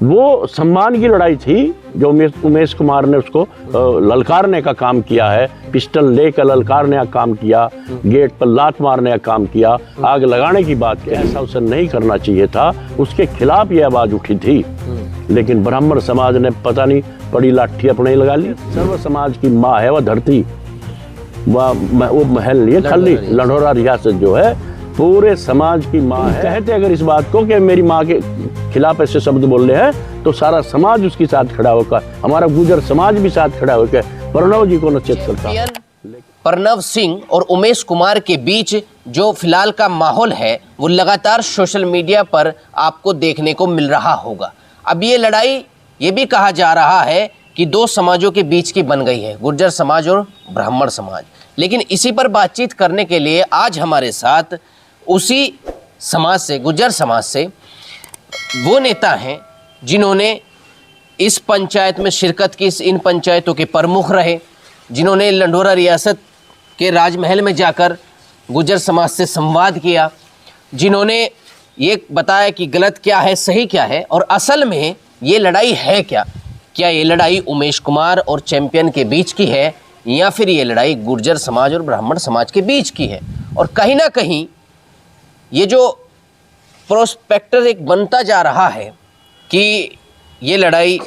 वो सम्मान की लड़ाई थी जो उमेश कुमार ने उसको ललकारने का काम किया है, पिस्टल लेकर ललकारने का काम किया, गेट पर लात मारने का काम किया, आग लगाने की बात की। ऐसा उसे नहीं करना चाहिए था, उसके खिलाफ ये आवाज उठी थी। लेकिन ब्राह्मण समाज ने पता नहीं बड़ी लाठी अपने ही लगा ली। सर्व समाज की माँ है वह धरती, वो महल लिए खाली लंढोरा रियासत जो है पूरे समाज की माँ है। कहते अगर इस बात को कि मेरी माँ के खिलाफ ऐसे शब्द बोल रहे हैं तो सारा समाज उसके साथ खड़ा होकर, हमारा गुर्जर समाज भी साथ खड़ा होकर प्रणव जी को नचित करता। प्रणव सिंह और उमेश कुमार के बीच जो फिलहाल का माहौल है वो लगातार सोशल मीडिया पर आपको देखने को मिल रहा होगा। अब ये लड़ाई ये भी कहा जा रहा है कि दो समाजों के बीच की बन गई है, गुर्जर समाज और ब्राह्मण समाज। लेकिन इसी पर बातचीत करने के लिए आज हमारे साथ उसी समाज से, गुर्जर समाज से वो नेता हैं जिन्होंने इस पंचायत में शिरकत की, इन पंचायतों के प्रमुख रहे, जिन्होंने लंढोरा रियासत के राजमहल में जाकर गुर्जर समाज से संवाद किया, जिन्होंने ये बताया कि गलत क्या है, सही क्या है और असल में ये लड़ाई है क्या। क्या ये लड़ाई उमेश कुमार और चैंपियन के बीच की है या फिर ये लड़ाई गुर्जर समाज और ब्राह्मण समाज के बीच की है। और कहीं ना कहीं ये जो प्रोस्पेक्टर एक बनता जा रहा है कि ये लड़ाई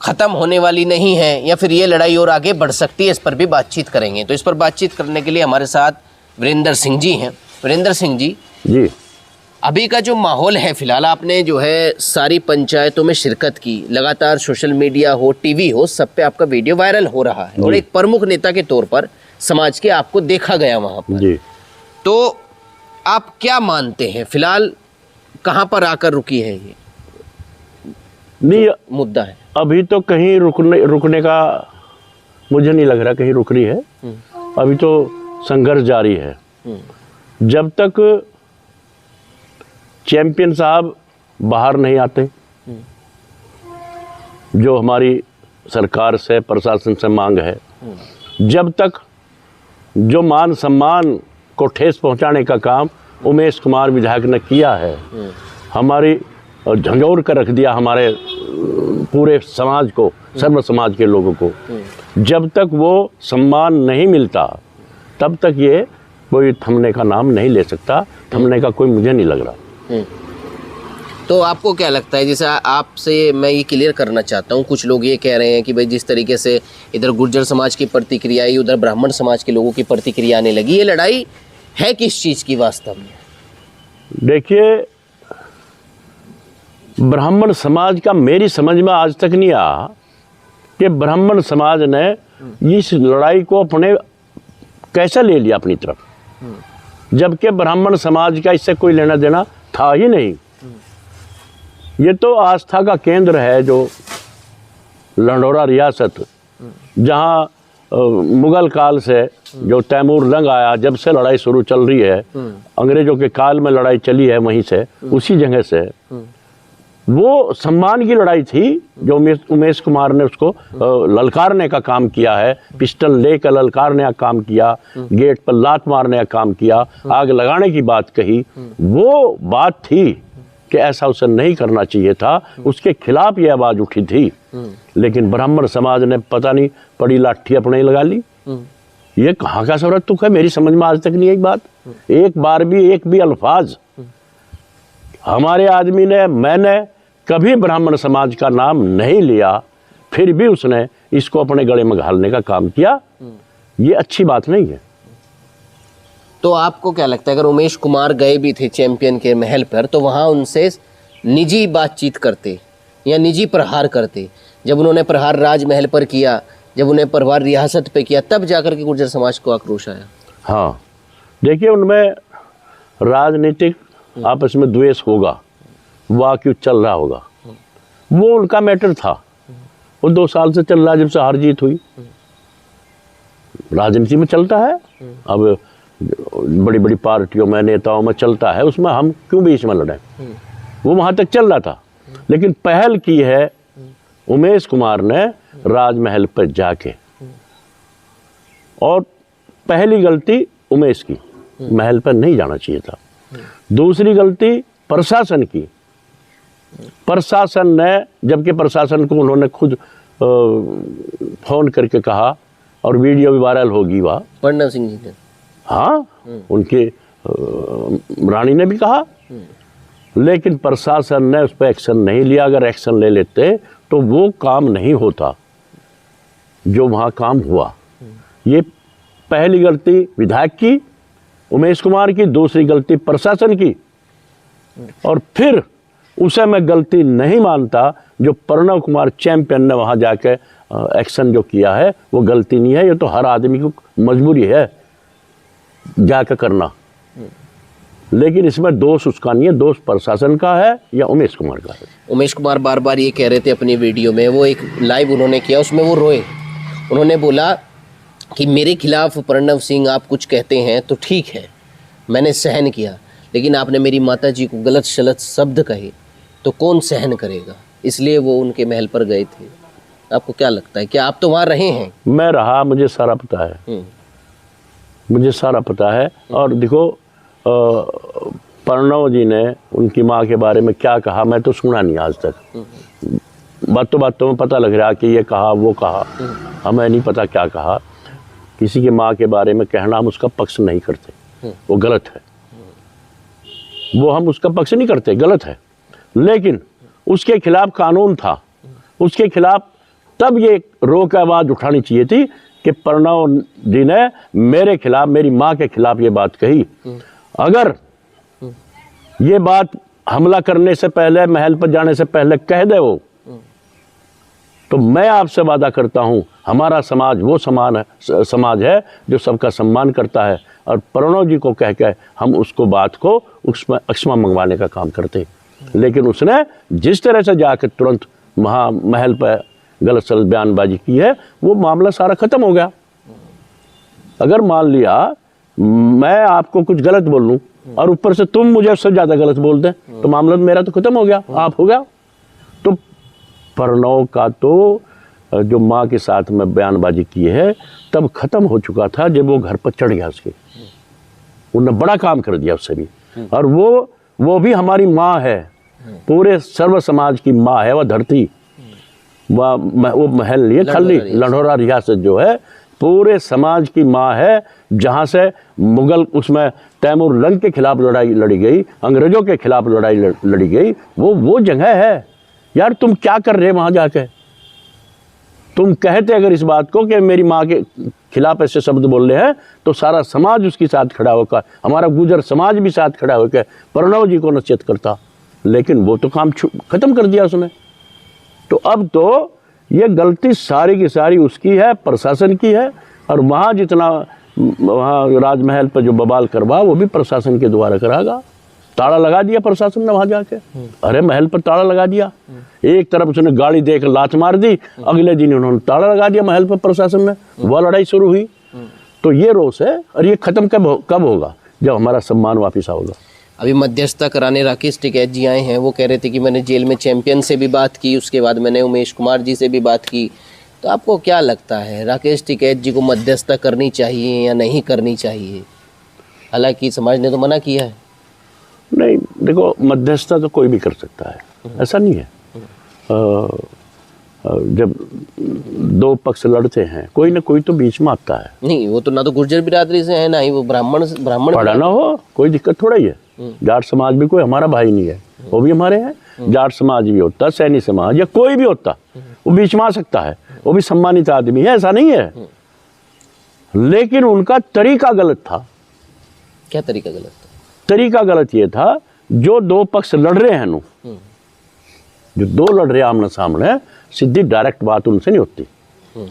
ख़त्म होने वाली नहीं है या फिर ये लड़ाई और आगे बढ़ सकती है, इस पर भी बातचीत करेंगे। तो इस पर बातचीत करने के लिए हमारे साथ वीरेंद्र सिंह जी हैं। वीरेंद्र सिंह जी, अभी का जो माहौल है, फिलहाल आपने जो है सारी पंचायतों में शिरकत की, लगातार सोशल मीडिया हो, टीवी हो, सब पे आपका वीडियो वायरल हो रहा है और एक प्रमुख नेता के तौर पर समाज के आपको देखा गया वहाँ पर। तो आप क्या मानते हैं फिलहाल कहाँ पर आकर रुकी है ये नहीं मुद्दा है? अभी तो कहीं रुकने का मुझे नहीं लग रहा कहीं रुक रही है। अभी तो संघर्ष जारी है। जब तक चैंपियन साहब बाहर नहीं आते, जो हमारी सरकार से, प्रशासन से मांग है, जब तक जो मान सम्मान को ठेस पहुंचाने का काम उमेश कुमार विधायक ने किया है, हमारी झंझोर कर रख दिया हमारे पूरे समाज को, सर्व समाज के लोगों को, जब तक वो सम्मान नहीं मिलता तब तक ये कोई थमने का नाम नहीं ले सकता। थमने का कोई मुझे नहीं लग रहा। तो आपको क्या लगता है, जैसे आपसे मैं ये क्लियर करना चाहता हूँ, कुछ लोग ये कह रहे हैं कि भाई जिस तरीके से इधर गुर्जर समाज की प्रतिक्रिया आई, उधर ब्राह्मण समाज के लोगों की प्रतिक्रिया आने लगी, ये लड़ाई है किस चीज़ की वास्तव में? देखिए, ब्राह्मण समाज का मेरी समझ में आज तक नहीं आया कि ब्राह्मण समाज ने इस लड़ाई को अपने कैसे ले लिया अपनी तरफ, जबकि ब्राह्मण समाज का इससे कोई लेना देना था ही नहीं। ये तो आस्था का केंद्र है जो लंढोरा रियासत, जहाँ मुगल काल से जो तैमूर लंग आया, जब से लड़ाई शुरू चल रही है, अंग्रेजों के काल में लड़ाई चली है वहीं से, उसी जगह से वो सम्मान की लड़ाई थी जो उमेश कुमार ने उसको ललकारने का काम किया है, पिस्टल लेकर ललकारने का काम किया, गेट पर लात मारने का काम किया, आग लगाने की बात कही। वो बात थी कि ऐसा उसे नहीं करना चाहिए था, उसके खिलाफ ये आवाज उठी थी। लेकिन ब्राह्मण समाज ने पता नहीं बड़ी लाठी अपने ही लगा ली। ये कहाँ का सवरत तुक है, मेरी समझ में आज तक नहीं आई बात। एक बार भी एक भी अल्फाज हमारे आदमी ने, मैंने कभी ब्राह्मण समाज का नाम नहीं लिया, फिर भी उसने इसको अपने गले में घालने का काम किया। ये अच्छी बात नहीं है। तो आपको क्या लगता है, अगर उमेश कुमार गए भी थे चैंपियन के महल पर, तो वहाँ उनसे निजी बातचीत करते या निजी प्रहार करते? जब उन्होंने प्रहार राजमहल पर किया, जब उन्हें प्रहार रियासत पे किया, तब जाकर के गुर्जर समाज को आक्रोश आया। हाँ, देखिए, उनमें राजनीतिक आपस में द्वेष होगा, वाक्य चल रहा होगा, वो उनका मैटर था। वो 2 साल से चल रहा है, जब से हार जीत हुई। राजनीति में चलता है, अब बड़ी बड़ी पार्टियों में, नेताओं में चलता है, उसमें हम क्यों बीच में लड़े? वो वहाँ तक चल रहा था। लेकिन पहल की है उमेश कुमार ने राजमहल पर जाके, और पहली गलती उमेश की, महल पर नहीं जाना चाहिए था। दूसरी गलती प्रशासन की प्रशासन ने, जबकि प्रशासन को उन्होंने खुद फोन करके कहा और वीडियो भी वायरल होगी वह, प्रणव सिंह जी ने, हाँ उनके रानी ने भी कहा, लेकिन प्रशासन ने उस पर एक्शन नहीं लिया। अगर एक्शन ले लेते तो वो काम नहीं होता जो वहाँ काम हुआ। ये पहली गलती विधायक की, उमेश कुमार की, दूसरी गलती प्रशासन की, और फिर उसे मैं गलती नहीं मानता जो प्रणव कुमार चैंपियन ने वहाँ जाके एक्शन जो किया है वो गलती नहीं है। ये तो हर आदमी को मजबूरी है जाकर करना, लेकिन इसमें दोष उसका नहीं है, दोष प्रशासन का है या उमेश कुमार का है। उमेश कुमार बार बार ये कह रहे थे अपनी वीडियो में, वो एक लाइव उन्होंने किया, उसमें वो रोए। उन्होंने बोला कि मेरे खिलाफ प्रणव सिंह आप कुछ कहते हैं तो ठीक है, मैंने सहन किया, लेकिन आपने मेरी माता जी को गलत शलत शब्द कहे तो कौन सहन करेगा, इसलिए वो उनके महल पर गए थे। आपको क्या लगता है, क्या आप तो वहाँ रहे हैं? मैं रहा, मुझे सारा पता है, मुझे सारा पता है। और देखो प्रणव जी ने उनकी माँ के बारे में क्या कहा मैं तो सुना नहीं आज तक। बातों में पता लग रहा कि ये कहा वो कहा, हमें नहीं पता क्या कहा। किसी की माँ के बारे में कहना हम उसका पक्ष नहीं करते, वो गलत है, वो हम उसका पक्ष नहीं करते, गलत है। लेकिन उसके खिलाफ कानून था, उसके खिलाफ तब ये रोक आवाज़ उठानी चाहिए थी कि प्रणव जी ने मेरे खिलाफ, मेरी माँ के खिलाफ ये बात कही। अगर ये बात हमला करने से पहले, महल पर जाने से पहले कह दे वो, तो मैं आपसे वादा करता हूँ हमारा समाज वो समाज है जो सबका सम्मान करता है, और प्रणव जी को कह के हम उसको बात को उसमें क्षमा मंगवाने का काम करते। लेकिन उसने जिस तरह से जाकर तुरंत महल पर गलत सलत बयानबाजी की है, वो मामला सारा खत्म हो गया। अगर मान लिया मैं आपको कुछ गलत बोल लूँ और ऊपर से तुम मुझे उससे ज़्यादा गलत बोल दें तो मामला मेरा तो खत्म हो गया, आप हो गया। तो प्रणव का तो जो माँ के साथ में बयानबाजी की है तब खत्म हो चुका था जब वो घर पर चढ़ गया उसके, उन्होंने बड़ा काम कर दिया उससे भी। और वो भी हमारी माँ है, पूरे सर्व समाज की माँ है। वह धरती, वो महल लिए खाली लंढौरा रियासत जो है पूरे समाज की माँ है, जहाँ से मुगल उसमें तैमूर लंग के खिलाफ लड़ाई लड़ी गई, अंग्रेजों के खिलाफ लड़ाई लड़ी गई, वो जगह है। यार तुम क्या कर रहे वहाँ जाके? तुम कहते अगर इस बात को कि मेरी माँ के खिलाफ ऐसे शब्द बोल रहे हैं तो सारा समाज उसके साथ खड़ा होकर, हमारा गुजर समाज भी साथ खड़ा होकर प्रणव जी को नसीहत करता, लेकिन वो तो काम खत्म कर दिया उसने। तो अब तो ये गलती सारी की सारी उसकी है, प्रशासन की है। और वहाँ जितना वहाँ राजमहल पर जो बवाल करवा वो भी प्रशासन के द्वारा करागा। ताला लगा दिया प्रशासन ने वहाँ जाके, अरे महल पर ताला लगा दिया। एक तरफ उसने गाड़ी देकर लात मार दी, अगले दिन उन्होंने ताला लगा दिया महल पर प्रशासन ने, वह लड़ाई शुरू हुई। तो ये रोष है, और ये खत्म कब होगा? जब हमारा सम्मान वापिस आओगा। अभी मध्यस्थता कराने राकेश टिकैत जी आए हैं, वो कह रहे थे कि मैंने जेल में चैंपियन से भी बात की, उसके बाद मैंने उमेश कुमार जी से भी बात की। तो आपको क्या लगता है, राकेश टिकैत जी को मध्यस्थता करनी चाहिए या नहीं करनी चाहिए? हालांकि समाज ने तो मना किया है। नहीं, देखो मध्यस्थता तो कोई भी कर सकता है, ऐसा नहीं है। जब दो पक्ष लड़ते हैं कोई ना कोई तो बीच में आता है। नहीं, वो तो ना तो गुर्जर बिरादरी से है, ना ही वो ब्राह्मण पढ़ा ना हो, कोई दिक्कत थोड़ा ही है। जाट समाज भी कोई हमारा भाई नहीं है, वो भी हमारे हैं। जाट समाज भी होता, सैनी समाज या कोई भी होता, वो बीच में आ सकता है, वो भी सम्मानित आदमी है, ऐसा नहीं है। लेकिन उनका तरीका गलत था। क्या तरीका गलत था? तरीका गलत ये था, जो दो पक्ष लड़ रहे हैं नु, जो दो लड़ रहे आमने सामने, सीधी डायरेक्ट बात उनसे नहीं होती।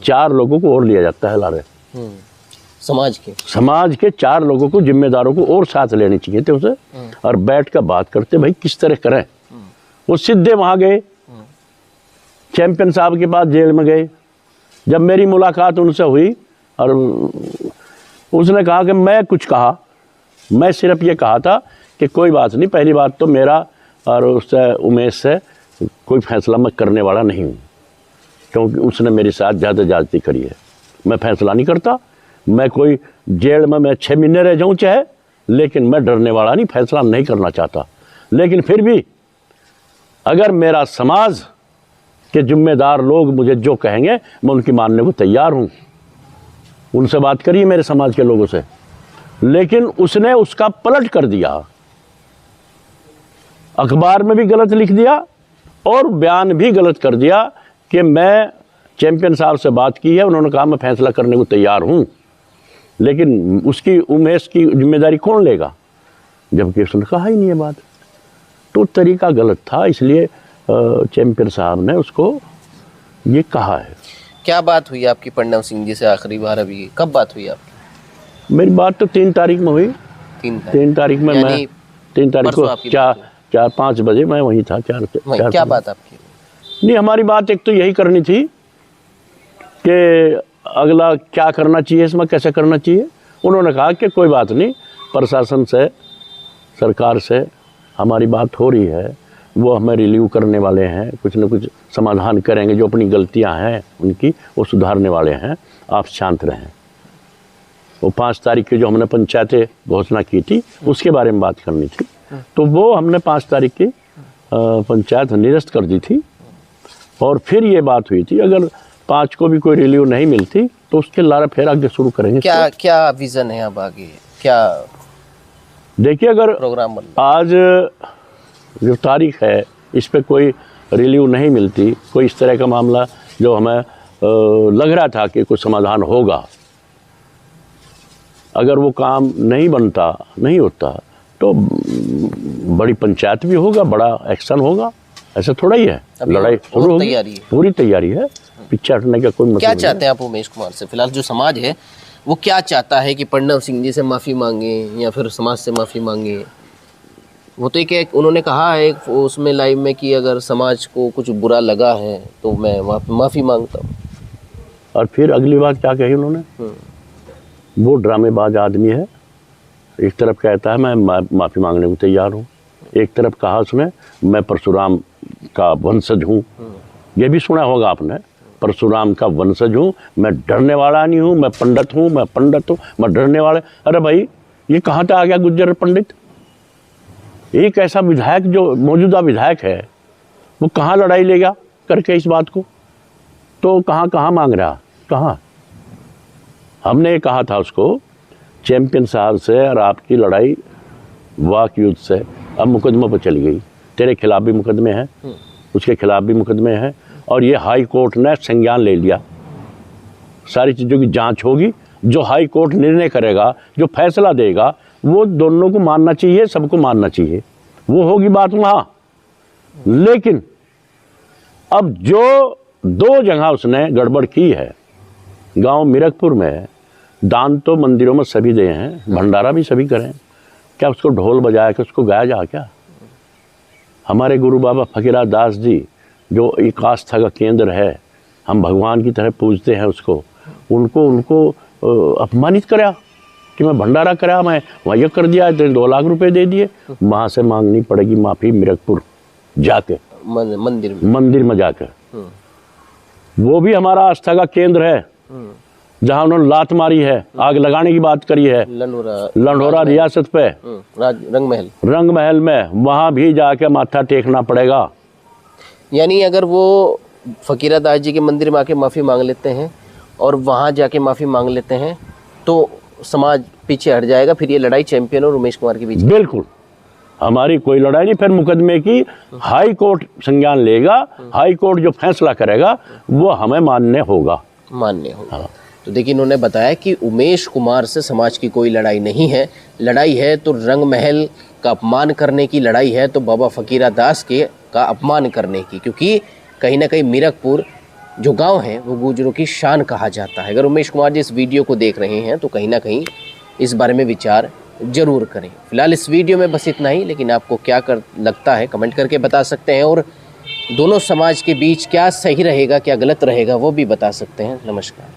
चार लोगों को और लिया जाता है लारे, समाज के चार लोगों को, जिम्मेदारों को और साथ लेने चाहिए थे उसे, और बैठ कर बात करते भाई किस तरह करें। वो सीधे वहां गए, चैंपियन साहब के पास जेल में गए। जब मेरी मुलाकात उनसे हुई और उसने कहा कि मैं कुछ कहा, मैं सिर्फ ये कहा था कि कोई बात नहीं, पहली बात तो मेरा और उससे उमेश से कोई फैसला मैं करने वाला नहीं हूँ, क्योंकि उसने मेरे साथ ज़्यादा ज्यादती करी है। मैं फैसला नहीं करता, मैं कोई जेल में मैं 6 महीने रह जाऊँ चाहे, लेकिन मैं डरने वाला नहीं, फैसला नहीं करना चाहता। लेकिन फिर भी अगर मेरा समाज के जिम्मेदार लोग मुझे जो कहेंगे मैं उनकी मानने को तैयार हूँ। उनसे बात करिए मेरे समाज के लोगों से। लेकिन उसने उसका पलट कर दिया, अखबार में भी गलत लिख दिया और बयान भी गलत कर दिया कि मैं चैंपियन साहब से बात की है, उन्होंने कहा मैं फैसला करने को तैयार हूँ। लेकिन उसकी उमेश की जिम्मेदारी कौन लेगा, जबकि उसने कहा ही नहीं है बात। तो तरीका गलत था, इसलिए चैंपियन साहब ने उसको ये कहा है। क्या बात हुई आपकी प्रणव सिंह जी से आखिरी बार? अभी कब बात हुई आपकी? मेरी बात तो 3 तारीख में हुई। 3 तारीख में मैं 3 तारीख को 4-5 बजे मैं वहीं था। क्या बात आपकी? नहीं, हमारी बात एक तो यही करनी थी कि अगला क्या करना चाहिए, इसमें कैसे करना चाहिए। उन्होंने कहा कि कोई बात नहीं, प्रशासन से, सरकार से हमारी बात हो रही है, वो हमें रिलीव करने वाले हैं, कुछ न कुछ समाधान करेंगे, जो अपनी गलतियां हैं उनकी वो सुधारने वाले हैं, आप शांत रहें। वो 5 तारीख की जो हमने पंचायतें घोषणा की थी उसके बारे में बात करनी थी, तो वो हमने 5 तारीख की पंचायत निरस्त कर दी थी। और फिर ये बात हुई थी अगर 5 को भी कोई रिलीव नहीं मिलती तो उसके लारा फेर आगे शुरू करेंगे। क्या विजन है अब आगे, क्या देखिए, अगर प्रोग्राम बन आज जो तारीख है इस पे कोई रिलीव नहीं मिलती, कोई इस तरह का मामला जो हमें लग रहा था कि कुछ समाधान होगा, अगर वो काम नहीं बनता, नहीं होता, तो बड़ी पंचायत भी होगा, बड़ा एक्शन होगा। ऐसा थोड़ा ही है, लड़ाई शुरू होगी, पूरी तैयारी है, पीछे हटने का कोई मतलब क्या नहीं। चाहते हैं आप उमेश कुमार से? फिलहाल जो समाज है वो क्या चाहता है कि प्रणव सिंह जी से माफ़ी मांगे या फिर समाज से माफ़ी मांगे? वो तो एक उन्होंने कहा है उसमें लाइव में कि अगर समाज को कुछ बुरा लगा है तो मैं माफ़ी मांगता हूँ। और फिर अगली बात क्या कही उन्होंने? वो ड्रामेबाज आदमी है, एक तरफ कहता है मैं माफ़ी मांगने को तैयार हूँ, एक तरफ कहा उसने मैं परशुराम का वंशज हूँ। ये भी सुना होगा आपने, परशुराम का वंशज हूँ, मैं डरने वाला नहीं हूँ, मैं पंडित हूँ, मैं डरने वाला। अरे भाई, ये कहाँ तक आ गया गुज्जर पंडित? एक ऐसा विधायक जो मौजूदा विधायक है वो कहाँ लड़ाई लेगा करके इस बात को? तो कहाँ मांग रहा, कहाँ? हमने कहा था उसको, चैंपियन साहब से और आपकी लड़ाई वाक युद्ध से अब मुकदमे पर चली गई, तेरे खिलाफ भी मुकदमे हैं, उसके खिलाफ भी मुकदमे हैं, और ये हाई कोर्ट ने संज्ञान ले लिया। सारी चीज़ों की जांच होगी, जो हाई कोर्ट निर्णय करेगा, जो फैसला देगा, वो दोनों को मानना चाहिए, सबको मानना चाहिए, वो होगी बात वहाँ। लेकिन अब जो 2 जगह उसने गड़बड़ की है, गांव मिरकपुर में दान तो मंदिरों में सभी दे हैं, भंडारा भी सभी करें, क्या उसको ढोल बजाया के उसको गाया जा? क्या हमारे गुरु बाबा फकीरा दास जी जो एक आस्था का केंद्र है, हम भगवान की तरह पूजते हैं उसको, उनको अपमानित कराया कि मैं भंडारा कराया, मैं वहाँ ये कर दिया, 2 लाख रुपए दे दिए। वहाँ से मांगनी पड़ेगी माफ़ी मिरकपुर जाके, मंदिर में जाकर। वो भी हमारा आस्था का केंद्र है जहाँ उन्होंने लात मारी है, आग लगाने की बात करी है लंढोरा रियासत पे, रंग महल में, वहाँ भी जाके माथा टेकना पड़ेगा। यानी अगर वो फकीरा दास जी के मंदिर में आके माफ़ी मांग लेते हैं और वहाँ जाके माफ़ी मांग लेते हैं तो समाज पीछे हट जाएगा, फिर ये लड़ाई चैंपियन और उमेश कुमार के बीच? बिल्कुल, हमारी कोई लड़ाई नहीं, फिर मुकदमे की हाई कोर्ट संज्ञान लेगा, हाई कोर्ट जो फैसला करेगा वो हमें मानने होगा। हाँ। तो देखिए, इन्होंने बताया कि उमेश कुमार से समाज की कोई लड़ाई नहीं है, लड़ाई है तो रंग महल का अपमान करने की लड़ाई है, तो बाबा फकीरा दास के का अपमान करने की, क्योंकि कहीं ना कहीं मिरकपुर जो गांव है वो गुर्जरों की शान कहा जाता है। अगर उमेश कुमार जी इस वीडियो को देख रहे हैं तो कहीं ना कहीं इस बारे में विचार जरूर करें। फिलहाल इस वीडियो में बस इतना ही, लेकिन आपको क्या लगता है कमेंट करके बता सकते हैं, और दोनों समाज के बीच क्या सही रहेगा क्या गलत रहेगा वो भी बता सकते हैं। नमस्कार।